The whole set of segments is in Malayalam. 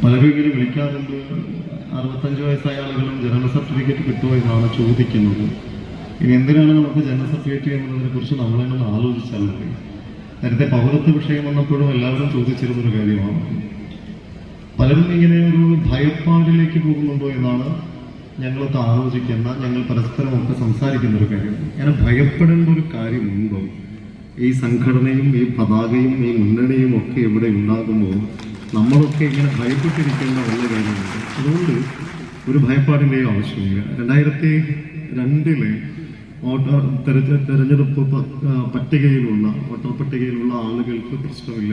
പലരും ഇങ്ങനെ വിളിക്കാറുണ്ട്, 65 വയസ്സായ ആളുകളും ജനന സർട്ടിഫിക്കറ്റ് കിട്ടുമോ എന്നാണ് ചോദിക്കുന്നത്. ഇനി എന്തിനാണ് നമുക്ക് ജനന സർട്ടിഫിക്കറ്റ് എന്നതിനെ കുറിച്ച് നമ്മളെല്ലാം ആലോചിച്ചാൽ മതി. നേരത്തെ പൗരത്വ വിഷയം വന്നപ്പോഴും എല്ലാവരും ചോദിച്ചിരുന്നൊരു കാര്യമാണ്. പലരും ഇങ്ങനെ ഒരു ഭയപ്പാടിലേക്ക് പോകുന്നുണ്ടോ എന്നാണ് ഞങ്ങളൊക്കെ ആലോചിക്കുന്ന, ഞങ്ങൾ പരസ്പരമൊക്കെ സംസാരിക്കുന്ന ഒരു കാര്യം. അങ്ങനെ ഭയപ്പെടേണ്ട ഒരു കാര്യമുണ്ടോ? ഈ സംഘടനയും ഈ പതാകയും ഈ മുന്നണിയും ഒക്കെ ഇവിടെ ഉണ്ടാകുമ്പോൾ നമ്മളൊക്കെ ഇങ്ങനെ ഭയപ്പെട്ടിരിക്കേണ്ട വല്ല കാര്യമുണ്ട്. അതുകൊണ്ട് ഒരു ഭയപ്പാടിൻ്റെയും ആവശ്യമില്ല. 2002 തെരഞ്ഞെടുപ്പ് പട്ടികയിലുള്ള വോട്ടർ പട്ടികയിലുള്ള ആളുകൾക്ക് പ്രശ്നമില്ല.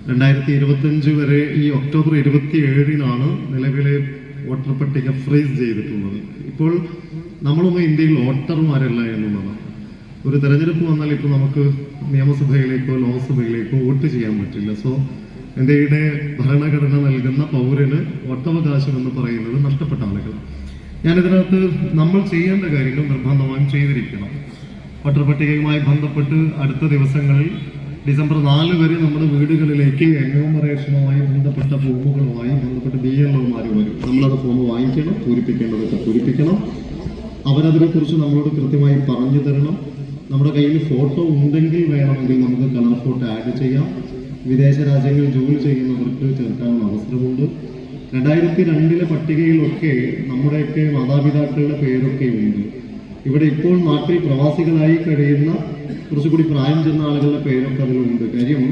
2025 വരെ ഈ ഒക്ടോബർ 27 നിലവിലെ വോട്ടർ പട്ടിക ഫ്രീസ് ചെയ്തിട്ടുള്ളത്. ഇപ്പോൾ നമ്മളൊന്നും ഇന്ത്യയിൽ വോട്ടർമാരല്ല എന്നുള്ളതാണ്. ഒരു തെരഞ്ഞെടുപ്പ് വന്നാൽ ഇപ്പോൾ നമുക്ക് നിയമസഭയിലേക്കോ ലോക്സഭയിലേക്കോ വോട്ട് ചെയ്യാൻ പറ്റില്ല. സോ ഇന്ത്യയുടെ ഭരണഘടന നൽകുന്ന പൗരന് വോട്ടവകാശം എന്ന് പറയുന്നത് നഷ്ടപ്പെട്ട ആളുകൾ. ഞാനിതിനകത്ത് നമ്മൾ ചെയ്യേണ്ട കാര്യങ്ങൾ നിർബന്ധമായും ചെയ്തിരിക്കണം. വോട്ടർ പട്ടികയുമായി ബന്ധപ്പെട്ട് അടുത്ത ദിവസങ്ങളിൽ ഡിസംബർ 4 വരെ നമ്മുടെ വീടുകളിലേക്ക് എന്യൂമറേഷനുമായി ബന്ധപ്പെട്ട ഫോമുകളുമായി ബന്ധപ്പെട്ട് BLOമാർ വരും. നമ്മളത് ഫോം വാങ്ങിക്കണം, പൂരിപ്പിക്കേണ്ടതൊക്കെ പൂരിപ്പിക്കണം. അവരതിനെക്കുറിച്ച് നമ്മളോട് കൃത്യമായി പറഞ്ഞു തരണം. നമ്മുടെ കയ്യിൽ ഫോട്ടോ ഉണ്ടെങ്കിൽ വേണമെങ്കിൽ നമുക്ക് കളർ ഫോട്ടോ ആഡ് ചെയ്യാം. വിദേശ രാജ്യങ്ങളിൽ ജോലി ചെയ്യുന്നവർക്ക് ചേർക്കാനുള്ള അവസരമുണ്ട്. 2002 പട്ടികയിലൊക്കെ നമ്മുടെയൊക്കെ മാതാപിതാക്കളുടെ പേരൊക്കെ ഉണ്ട്. ഇവിടെ ഇപ്പോൾ നാട്ടിൽ പ്രവാസികളായി കഴിയുന്ന കുറച്ചുകൂടി പ്രായം ചെന്ന ആളുകളുടെ പേരൊക്കെ അതിലുണ്ട്. കാര്യം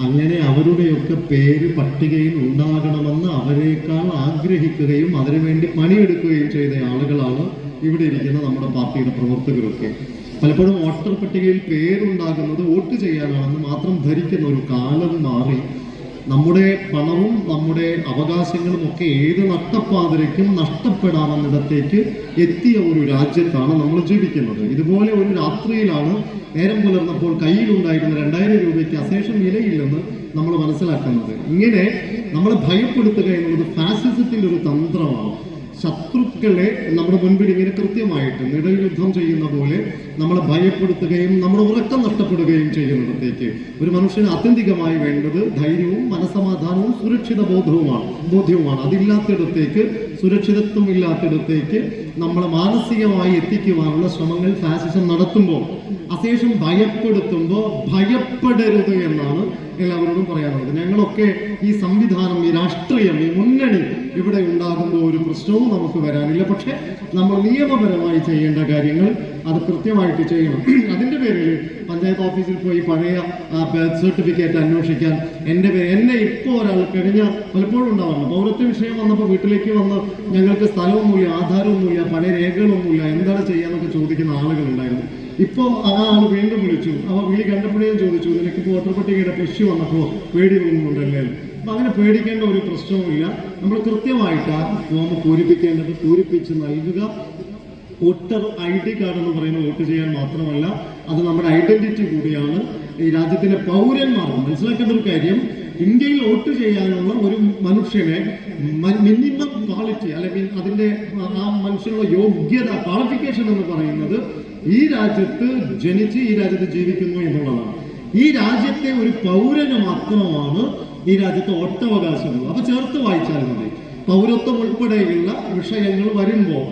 അങ്ങനെ അവരുടെയൊക്കെ പേര് പട്ടികയിൽ ഉണ്ടാകണമെന്ന് അവരെക്കാൾ ആഗ്രഹിക്കുകയും അതിനുവേണ്ടി പണിയെടുക്കുകയും ചെയ്ത ആളുകളാണ് ഇവിടെ ഇരിക്കുന്ന നമ്മുടെ പാർട്ടിയുടെ പ്രവർത്തകരൊക്കെ. പലപ്പോഴും വോട്ടർ പട്ടികയിൽ പേരുണ്ടാകുന്നത് വോട്ട് ചെയ്യാനാണെന്ന് മാത്രം ധരിക്കുന്ന ഒരു കാലം മാറി നമ്മുടെ പണവും നമ്മുടെ അവകാശങ്ങളും ഒക്കെ ഏത് നട്ടപ്പാതിരയ്ക്കും നഷ്ടപ്പെടാമെന്നിടത്തേക്ക് എത്തിയ ഒരു രാജ്യത്താണ് നമ്മൾ ജീവിക്കുന്നത്. ഇതുപോലെ ഒരു രാത്രിയിലാണ് നേരം പുലർന്നപ്പോൾ കയ്യിലുണ്ടായിരുന്ന 2000 രൂപയ്ക്ക് അശേഷം വിലയില്ലെന്ന് നമ്മൾ മനസ്സിലാക്കുന്നത്. ഇങ്ങനെ നമ്മളെ ഭയപ്പെടുത്തുക എന്നുള്ളത് ഫാസിസത്തിന്റെ ഒരു തന്ത്രമാണ്. ശത്രുക്കളെ നമ്മുടെ മുൻപിൽ ഇങ്ങനെ കൃത്യമായിട്ട് നിഴൽ യുദ്ധം ചെയ്യുന്ന പോലെ നമ്മളെ ഭയപ്പെടുത്തുകയും നമ്മുടെ ഉറക്കം നഷ്ടപ്പെടുകയും ചെയ്യുന്നിടത്തേക്ക് ഒരു മനുഷ്യന് ആത്യന്തികമായി വേണ്ടത് ധൈര്യവും മനസമാധാനവും സുരക്ഷിത ബോധ്യവുമാണ്. അതില്ലാത്തിടത്തേക്ക്, സുരക്ഷിതത്വം ഇല്ലാത്തിടത്തേക്ക് നമ്മളെ മാനസികമായി എത്തിക്കുവാനുള്ള ശ്രമങ്ങൾ ഫാസിസം നടത്തുമ്പോൾ, അശേഷം ഭയപ്പെടുത്തുമ്പോൾ ഭയപ്പെടരുത് എന്നാണ് എല്ലാവരോടും പറയാനുള്ളത്. ഞങ്ങളൊക്കെ ഈ സംവിധാനം, ഈ രാഷ്ട്രീയം, ഈ മുന്നണി ഇവിടെ ഉണ്ടാകുമ്പോൾ ഒരു പ്രശ്നവും നമുക്ക് വരാനില്ല. പക്ഷെ നമ്മൾ നിയമപരമായി ചെയ്യേണ്ട കാര്യങ്ങൾ അത് കൃത്യമായിട്ട് ചെയ്യണം. അതിൻ്റെ പേരിൽ പഞ്ചായത്ത് ഓഫീസിൽ പോയി പഴയ ബർത്ത് സർട്ടിഫിക്കറ്റ് അന്വേഷിക്കാൻ എന്നെ ഇപ്പോൾ ഒരാൾ കഴിഞ്ഞ പലപ്പോഴും ഉണ്ടാവാറുണ്ട്. പൗരത്വ വിഷയം വന്നപ്പോൾ വീട്ടിലേക്ക് വന്ന് ഞങ്ങൾക്ക് സ്ഥലമൊന്നുമില്ല, ആധാരമൊന്നുമില്ല, പഴയ രേഖകളൊന്നുമില്ല, എന്താണ് ചെയ്യാന്നൊക്കെ ചോദിക്കുന്ന ആളുകളുണ്ടായിരുന്നു. ഇപ്പോൾ ആ ആൾ വീണ്ടും വിളിച്ചു. അവ വിളി കണ്ടപ്പോഴേ ചോദിച്ചു, നിനക്ക് വോട്ടർ പട്ടികയുടെ ഇഷ്യൂ വന്നപ്പോൾ പേടി തോന്നുന്നുണ്ടല്ലേ? അപ്പം അങ്ങനെ പേടിക്കേണ്ട ഒരു പ്രശ്നവുമില്ല. നമ്മൾ കൃത്യമായിട്ട് ആ ഫോം പൂരിപ്പിക്കേണ്ടത് പൂരിപ്പിച്ച് നൽകുക. വോട്ടർ ID കാർഡ് എന്ന് പറയുന്നത് വോട്ട് ചെയ്യാൻ മാത്രമല്ല, അത് നമ്മുടെ ഐഡന്റിറ്റി കൂടിയാണ്. ഈ രാജ്യത്തിന്റെ പൗരന്മാർക്ക് മനസ്സിലാക്കേണ്ട ഒരു കാര്യം, ഇന്ത്യയിൽ വോട്ട് ചെയ്യാനുള്ള ഒരു മനുഷ്യനെ മിനിമം ക്വാളിറ്റി അല്ലെങ്കിൽ അതിൻ്റെ ആ മനുഷ്യനുള്ള യോഗ്യത, ക്വാളിഫിക്കേഷൻ എന്ന് പറയുന്നത് ഈ രാജ്യത്ത് ജനിച്ച് ഈ രാജ്യത്ത് ജീവിക്കുന്നു എന്നുള്ളതാണ്. ഈ രാജ്യത്തെ ഒരു പൗരന് മാത്രമാണ് ഈ രാജ്യത്തെ വോട്ടവകാശമുള്ളത്. അപ്പൊ ചേർത്ത് വായിച്ചാൽ മതി. പൗരത്വം ഉൾപ്പെടെയുള്ള വിഷയങ്ങൾ വരുമ്പോൾ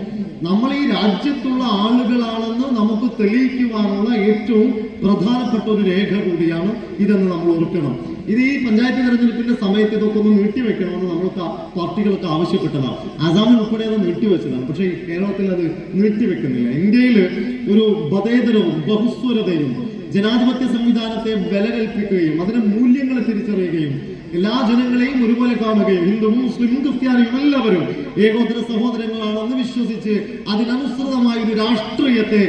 നമ്മൾ ഈ രാജ്യത്തുള്ള ആളുകളാണെന്ന് നമുക്ക് തെളിയിക്കുവാനുള്ള ഏറ്റവും പ്രധാനപ്പെട്ട ഒരു രേഖ കൂടിയാണ് ഇതെന്ന് നമ്മൾ ഓർക്കണം. ഇത് ഈ പഞ്ചായത്ത് തെരഞ്ഞെടുപ്പിന്റെ സമയത്ത് ഇതൊക്കെ ഒന്ന് നീട്ടിവെക്കണമെന്ന് നമ്മൾക്ക് പാർട്ടികളൊക്കെ ആവശ്യപ്പെട്ടതാണ്. ആസാമിൽ ഉൾപ്പെടെ അത് നീട്ടിവെച്ചതാണ്. പക്ഷേ കേരളത്തിൽ അത് നീട്ടിവെക്കുന്നില്ല. ഇന്ത്യയിൽ ഒരു മതേതരവും ബഹുസ്വരതയും ജനാധിപത്യ സംവിധാനത്തെ വില കൽപ്പിക്കുകയും അതിന്റെ മൂല്യങ്ങളെ തിരിച്ചറിയുകയും എല്ലാ ജനങ്ങളെയും ഒരുപോലെ കാണുകയും ഹിന്ദുവും മുസ്ലിമും ക്രിസ്ത്യാനിയും എല്ലാവരും ഏകോദര സഹോദരങ്ങളാണെന്ന് വിശ്വസിച്ച് അതിനനുസൃതമായ ഒരു രാഷ്ട്രീയത്തെ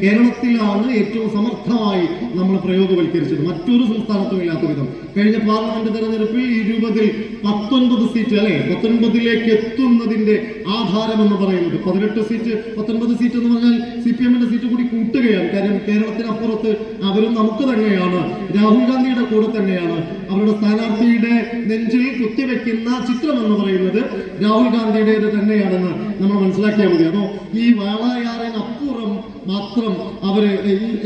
കേരളത്തിലാണ് ഏറ്റവും സമർത്ഥമായി നമ്മൾ പ്രയോഗവൽക്കരിച്ചത്. മറ്റൊരു സംസ്ഥാനത്തും ഇല്ലാത്ത വിധം. കഴിഞ്ഞ പാർലമെന്റ് തെരഞ്ഞെടുപ്പിൽ 20ൽ 19 സീറ്റ്, അല്ലെ 19ലേക്ക് എത്തുന്നതിന്റെ ആധാരം എന്ന് പറയുന്നത് 18 സീറ്റ് 19 സീറ്റ് എന്ന് പറഞ്ഞാൽ CPM-ന്റെ സീറ്റ് കൂടി കൂട്ടുകയാണ്. കാര്യം കേരളത്തിനപ്പുറത്ത് അവരും നമുക്ക് തന്നെയാണ്, രാഹുൽ ഗാന്ധിയുടെ കൂടെ തന്നെയാണ്. അവരുടെ സ്ഥാനാർത്ഥിയുടെ നെഞ്ചിൽ കുത്തിവെക്കുന്ന ചിത്രം എന്ന് പറയുന്നത് രാഹുൽ ഗാന്ധിയുടേത് തന്നെയാണെന്ന് നമ്മൾ മനസ്സിലാക്കിയാൽ മതി. അതോ ഈ വാളയാറിന് അപ്പുറം മാത്രം അവര്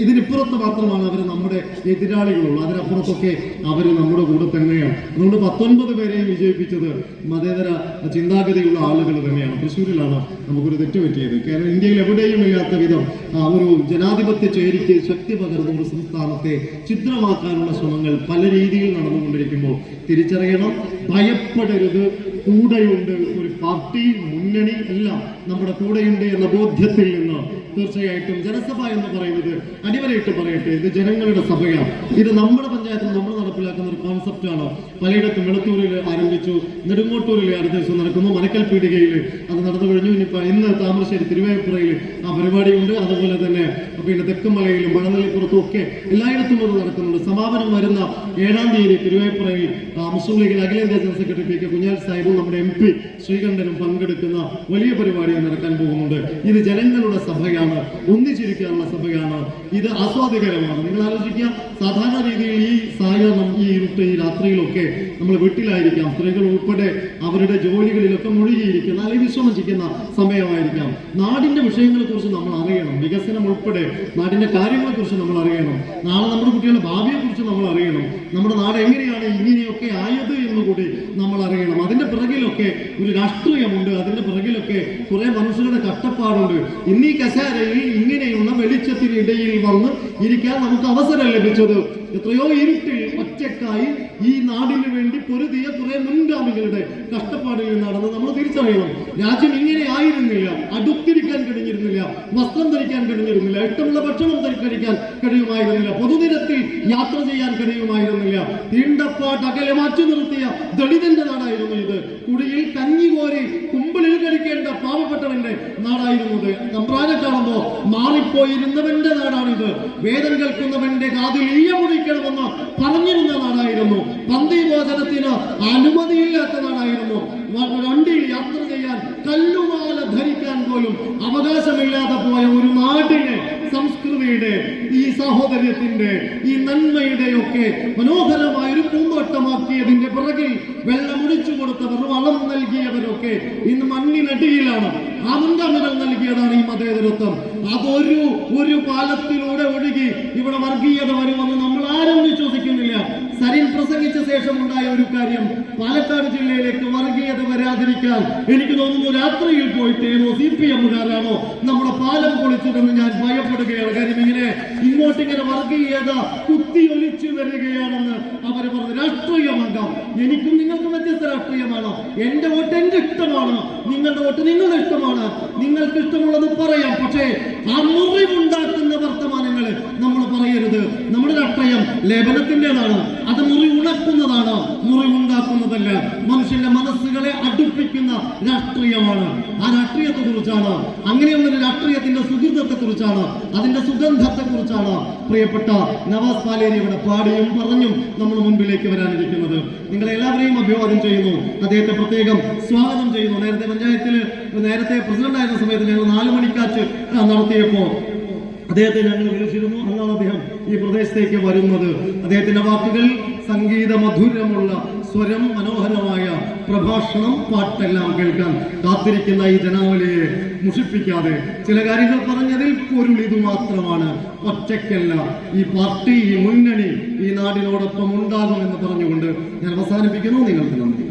ഇതിനിപ്പുറത്ത് മാത്രമാണ് അവർ നമ്മുടെ എതിരാളികളുള്ളൂ. അതിനപ്പുറത്തൊക്കെ അവർ നമ്മുടെ കൂടെ തന്നെയാണ്. അതുകൊണ്ട് 19 പേരെയും വിജയിപ്പിച്ചത് മതേതര ചിന്താഗതിയുള്ള ആളുകൾ തന്നെയാണ്. തൃശ്ശൂരിലാണ് നമുക്കൊരു തെറ്റ് പറ്റിയത്. കേരളം ഇന്ത്യയിൽ എവിടെയും ഇല്ലാത്ത വിധം ഒരു ജനാധിപത്യ ചേരിക്ക് ശക്തി പകർന്ന ഒരു സംസ്ഥാനത്തെ ഛിദ്രമാക്കാനുള്ള ശ്രമങ്ങൾ പല രീതിയിൽ നടന്നുകൊണ്ടിരിക്കുമ്പോൾ തിരിച്ചറിയണം, ഭയപ്പെടരുത്. കൂടെയുണ്ട് ഒരു പാർട്ടി, മുന്നണി എല്ലാം നമ്മുടെ കൂടെയുണ്ട് എന്ന ബോധ്യത്തിൽ നിന്ന് തീർച്ചയായിട്ടും ജനസഭ എന്ന് പറയുന്നത് അടിവരയിട്ട് പറയട്ടെ, ഇത് ജനങ്ങളുടെ സഭയാണ്. ഇത് നമ്മുടെ പഞ്ചായത്തിൽ നമ്മൾ നടപ്പിലാക്കുന്ന ഒരു കോൺസെപ്റ്റാണ്. പലയിടത്തും വെളുത്തൂരിൽ ആരംഭിച്ചു, നെടുങ്ങോട്ടൂരിൽ അടുത്ത ദിവസം നടക്കുന്നു, മനക്കൽ പീടികയിൽ അത് നടന്നു കഴിഞ്ഞു. ഇന്ന് താമരശ്ശേരി തിരുവേപ്പുറയിൽ ആ പരിപാടിയുണ്ട്. അതുപോലെ തന്നെ പിന്നെ തെക്കുമലയിലും മണലിപ്പുറത്തും ഒക്കെ എല്ലായിടത്തും അത് നടക്കുന്നുണ്ട്. സമാപനം വരുന്ന 7-ാം തീയതി തിരുവേപ്പുറയിൽ മുസ്ലിം ലീഗിൽ അഖിലേന്ത്യാ ജനറൽ സെക്രട്ടറി പി കെ കുഞ്ഞാൽ സാഹിബും നമ്മുടെ MP ശ്രീകണ്ഠനും പങ്കെടുക്കുന്ന വലിയ പരിപാടികൾ നടക്കാൻ പോകുന്നുണ്ട്. ഇത് ജനങ്ങളുടെ സഭയാണ്, ഒന്നിച്ചിരിക്കാനുള്ള സഭയാണ്. ഇത് ആസ്വാദികരമാണ്. നിങ്ങൾ ആലോചിക്കുക, സാധാരണ രീതിയിൽ ഈ സായാഹ്നം, ഈ ഇരുട്ട്, ഈ രാത്രിയിലൊക്കെ നമ്മൾ വീട്ടിലായിരിക്കാം, സ്ത്രീകൾ ഉൾപ്പെടെ അവരുടെ ജോലികളിലൊക്കെ മുഴുകിയിരിക്കുന്ന അല്ലെങ്കിൽ വിശ്രമിച്ചിരിക്കുന്ന സമയമായിരിക്കാം. നാടിന്റെ വിഷയങ്ങളെ കുറിച്ച് നമ്മൾ അറിയണം, വികസനം ഉൾപ്പെടെ നാടിന്റെ കാര്യങ്ങളെ കുറിച്ച് നമ്മൾ അറിയണം. നാളെ നമ്മുടെ കുട്ടികളുടെ ഭാവിയെ കുറിച്ച് നമ്മൾ അറിയണം. നമ്മുടെ നാട് എങ്ങനെയാണ് ഇങ്ങനെയൊക്കെ ആയത് എന്നുകൂടി നമ്മൾ അറിയണം. അതിന്റെ പിറകിലൊക്കെ ഒരു രാഷ്ട്രീയമുണ്ട്, അതിന്റെ പിറകിലൊക്കെ കുറെ മനുഷ്യരുടെ കഷ്ടപ്പാടുണ്ട്. ഇന്നീ കസേരയിൽ ഇങ്ങനെയുള്ള വെളിച്ചത്തിനിടയിൽ വന്ന് ഇരിക്കാൻ നമുക്ക് അവസരം ലഭിച്ചത് എത്രയോ ഇരുട്ടിൽ ഒറ്റക്കായി ഈ നാടിന് വേണ്ടി പൊരുതിയ കുറെ മുൻഗാമികളുടെ കഷ്ടപ്പാടിൽ നിന്നാണെന്ന് നമ്മൾ തിരിച്ചറിയണം. രാജ്യം ഇങ്ങനെ ആയിരുന്നില്ല, അടുത്തിരിക്കാൻ കഴിഞ്ഞിരുന്നില്ല, വസ്ത്രം ധരിക്കാൻ കഴിഞ്ഞിരുന്നില്ല, ഇഷ്ടമുള്ള ഭക്ഷണം കഴിക്കാൻ കഴിയുമായിരുന്നില്ല, പൊതുനിരത്തിൽ യാത്ര ചെയ്യാൻ കഴിയുമായിരുന്നില്ല. തീണ്ടപ്പാട്ട് അകലെ മാറ്റി നിർത്തിയ ദളിതന്റെ നാടായിരുന്നു ഇത്. കുടിയിൽ കഞ്ഞി കോരി കുമ്പിളിൽ കഴിക്കേണ്ട പാവപ്പെട്ടവന്റെ നാടായിരുന്നത്. തമ്പ്രാനെ കാണുമ്പോ മാറിപ്പോയിരുന്നവന്റെ നാടാണിത്. വേദം കേൾക്കുന്നവന്റെ കാതിൽ ഈയ മുടിക്കണമെന്ന് പറഞ്ഞിരുന്ന നാടായിരുന്നു. പന്തി ഭോജനത്തിന് അനുമതിയില്ലാത്ത നാടായിരുന്നു. വണ്ടിയിൽ യാത്ര ചെയ്യാൻ, കല്ലുമാല ധരിക്കാൻ പോലും അവകാശമില്ലാതെ പോയ ഒരു നാടിനെ സംസ്കൃതിയുടെ, ഈ സാഹോദര്യത്തിന്റെ, ഈ നന്മയുടെ ഒക്കെ മനോഹരമായ ഒരു പൂന്തോട്ടമാക്കിയതിന്റെ പിറകിൽ വെള്ളമുടിച്ചു കൊടുത്തവർ, വളം നൽകിയവരൊക്കെ ഇന്ന് മണ്ണിനടിയിലാണ്. ആ മുൻഗാമികൾ നൽകിയതാണ് ഈ മതേതരത്വം. അതൊരു പാലത്തിലൂടെ ഒഴുകി ഇവിടെ വർഗീയത വരുമെന്ന് നമ്മൾ ആരും വിശ്വസിക്കുന്നില്ല. സരിൻ പ്രസംഗിച്ച ശേഷം ഉണ്ടായ ഒരു കാര്യം, പാലക്കാട് ജില്ലയിലേക്ക് വർഗീയത വരാതിരിക്കാൻ എനിക്ക് തോന്നുന്നു രാത്രിയിൽ പോയിട്ടേനോ CPM-കാരാണോ നമ്മുടെ പാലം പൊളിച്ചതെന്ന് ഞാൻ ഭയപ്പെടുകയാണ്. കാര്യം ഇങ്ങോട്ടിങ്ങനെ വർഗീയത കുത്തിയൊലിച്ചു വരികയാണെന്ന് അവർ പറഞ്ഞു. രാഷ്ട്രീയമാകാം, എനിക്കും നിങ്ങൾക്കും വ്യത്യസ്ത രാഷ്ട്രീയമാണ്. എന്റെ വോട്ട് എന്റെ ഇഷ്ടമാണ്, നിങ്ങളുടെ വോട്ട് നിങ്ങളുടെ ഇഷ്ടമാണ്. നിങ്ങൾക്ക് ഇഷ്ടമുള്ളത് പറയാം, പക്ഷേ ആ മുറിവുണ്ടാക്കുന്ന വർത്തമാനങ്ങൾ നമ്മൾ പറയരുത്. നമ്മുടെ രാഷ്ട്രീയം ലേപനത്തിൻ്റെതാണ്, അത് മുറി ഉണക്കുന്നതാണ്, മുറി ഉണ്ടാക്കുന്നതല്ല. മനുഷ്യന്റെ മനസ്സുകളെ അടുപ്പിക്കുന്ന രാഷ്ട്രീയമാണ്. ആ രാഷ്ട്രീയത്തെ കുറിച്ചാണ്, അങ്ങനെയുള്ള ഒരു രാഷ്ട്രീയത്തിന്റെ സുഹൃത്തത്തെ കുറിച്ചാണ്, അതിന്റെ സുഗന്ധത്തെ കുറിച്ചാണ് പ്രിയപ്പെട്ട നവാസ് പാലേരി ഇവിടെ പാടിയും പറഞ്ഞും നമ്മുടെ മുൻപിലേക്ക് വരാനിരിക്കുന്നത്. നിങ്ങളെ എല്ലാവരെയും അഭിവാദ്യം ചെയ്യുന്നു, അദ്ദേഹത്തെ പ്രത്യേകം സ്വാഗതം ചെയ്യുന്നു. നേരത്തെ പഞ്ചായത്തിൽ പ്രസിഡന്റ് ആയിരുന്ന സമയത്ത് ഞങ്ങൾ 4 മണിക്കാറ്റ് നടത്തിയപ്പോ അദ്ദേഹത്തെ ഞങ്ങൾ വിളിച്ചിരുന്നു. അന്നാണ് അദ്ദേഹം ഈ പ്രദേശത്തേക്ക് വരുന്നത്. അദ്ദേഹത്തിന്റെ വാക്കുകൾ, സംഗീത മധുരമുള്ള സ്വരം, മനോഹരമായ പ്രഭാഷണം, പാട്ടെല്ലാം കേൾക്കാൻ കാത്തിരിക്കുന്ന ഈ ജനാവലിയെ മുഷിപ്പിക്കാതെ ചില കാര്യങ്ങൾ പറഞ്ഞതിൽ പൊരുൾ ഇത് മാത്രമാണ്. ഒറ്റയ്ക്കല്ല, ഈ പാർട്ടി, ഈ മുന്നണി ഈ നാടിനോടൊപ്പം ഉണ്ടാകുമെന്ന് പറഞ്ഞുകൊണ്ട് ഞാൻ അവസാനിപ്പിക്കുന്നു. നിങ്ങൾക്ക് നന്ദി.